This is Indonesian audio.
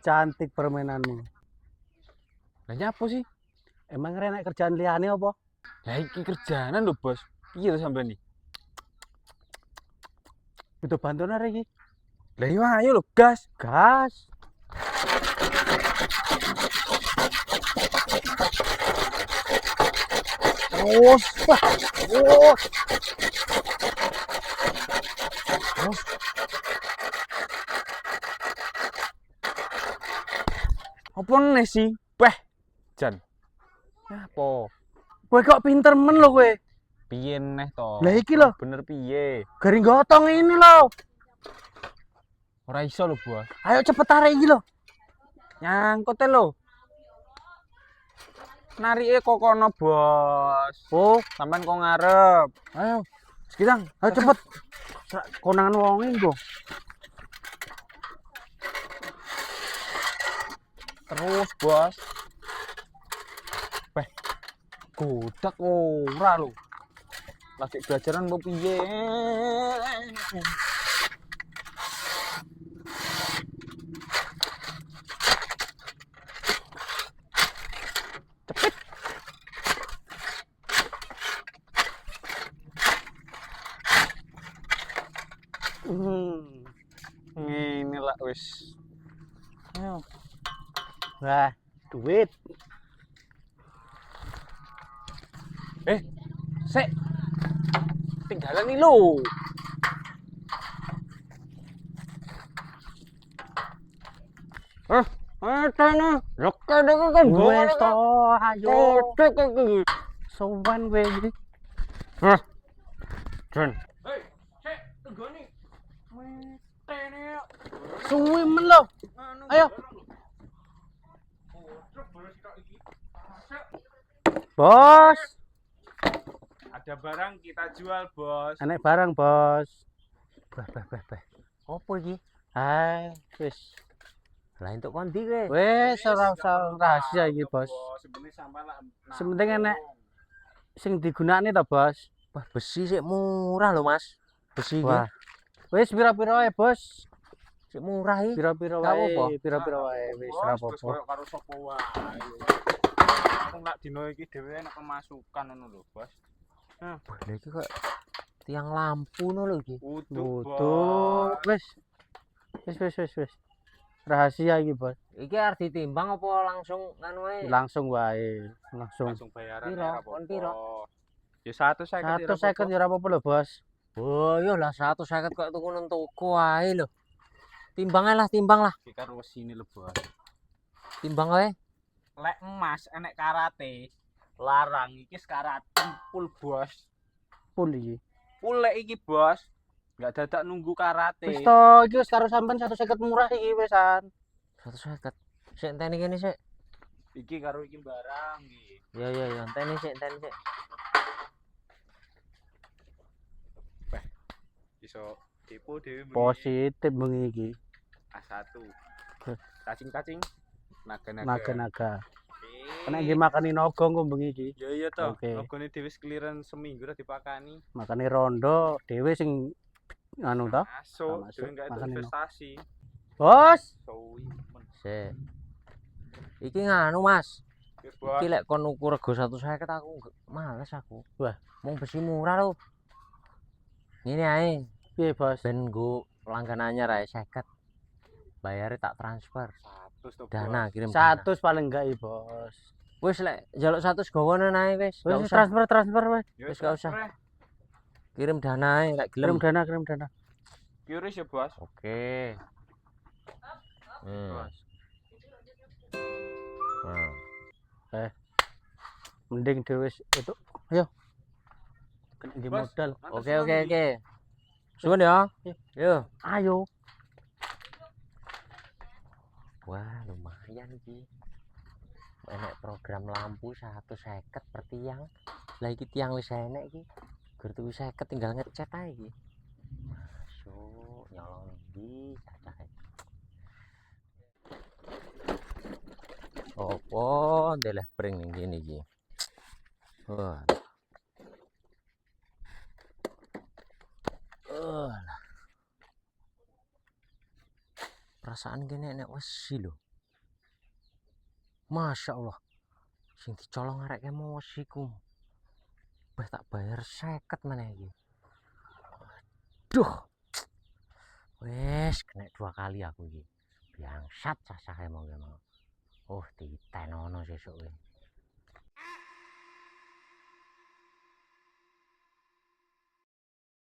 cantik permainanmu. Lah nyapa sih? Emang renek kerjaan liane apa? Lah iki kerjaanan lho, Bos. Piye to sampean iki? Butuh bantuan arek iki. Lah iya ayo lho, gas. Gas. Terus, wah. Oh. Terus. Apa nih sih? Weh, Jan. Apa? Kowe kok pinter men lho kowe. Piye neh to? Lah iki lho. Bener piye? Garing gotong ini lho. Ora iso lho, Bos. Ayo cepet arek iki lho. Nyangkut e lho. Narike kok kono, Bos. Oh, Sampean kok ngarep. ayo. Sekidang, Ayo cepet. Konangan wong iki, Bro. terus, Bos. Weh. Godak ora lho. Lagi belajaran mau piye? Cepet. Ngene lah wis. Ayo. Wah, duit. Sik. Tinggalan nih lho. Tana, kan Wes to, ayo. Sowan kowe iki. Jon. Hei, sik, tenggoni. Metene. Suwi men lho. Ayo. Bos. Ada barang kita jual, Bos. Enek barang, Bos. Bah. Opo iki? Hai, wis. Lah entuk kondi kowe? Wis ora usah rahasia iki, Bos. Sebenarnya sampai lah. Sementing enek sing digunakne to, Bos. Wah, besi sik murah lho, Mas. Besi iki. Wah. Wis pira-pira wae, Bos. Sik murah iki. Pira-pira Gak apa-apa. wae, pira-pira wae wis ora apa-apa. Karo sapa wae. Aku nak dino iki dhewe enak pemasukan ngono lho, Bos. Lah iki kok tiang lampu ngono lho iki. Utuh. Wis. Wis. Rahasia iki, Bos. Iki arep ditimbang apa langsung nganu ae? Langsung wae, langsung. bayaran Piro? Kon piro? Ya 150. 150 ya ora apa-apa lho, Bos. Oh, yo lah 150 kok tuku nang toko ae lho. Timbang ae lah, timbang lah. Iki karo sini lho, Bos. Timbang ae. Lek emas enek karate. Larang iki sekarang full, Bos. Full iki. Full lek iki, Bos. Enggak dadak nunggu karate. Wis to, iki wis karo sampean 150 murah iki wisan. 150. Sik enteni kene sik. Iki karo iki barang iki. Ya, enteni sik. Iso tipu dhewe bengi. Positif bengi iki. A1. Cacing-cacing. Naga-naga. Naga-naga. Kena nggih makani naga engko bengi iki. Iya to. Oke. Nagane dhewe sekeliran seminggu ra dipakani. Makane rondo dhewe sing anu to. Masuk, Masuk. dhewe enggak itu Makane investasi. Bos, Suwi men. Sik. Iki nganu, Mas. Wis, Bos. Iki lek kon ukur rego 150 aku males aku. Wah. Mung besi murah lho. Ngene ae, piye, Bos? ben nggo langganan anyar ae 50. Bayare tak transfer. 100 to, Bos. Dana kirim 100 paling enggak iki, Bos. Wis lek njaluk 100 gawonen ae wis. Gak Wis usah. transfer wis. Ya Wis, gak usah. transfer. Kirim dana ae lek gelem. Kirim dana. Kiris ya, Bos. Oke. Bos. Nah, Mending dhewe itu. Ayo. Kena nggih Bos. modal. oke. Suwun ya. Yo. Ayo. Wah, lumayan iki. Enek program lampu 150 per tiang. Lah iki tiang wis enek iki. Gur tuku 50 tinggal ngecat ae iki. Masuk nyolong ndi cacahe. Opo ndeleh pring ning kene iki. Wah. Perasaan kene enek wesi lho. Masya Allah, sing dicolong arek emosi ku. Beh tak bayar 50 meneh iki. Duh. Wes kena 2 kali aku iki. Bangsat cacah emang. Oh, ditenono sesuk kowe.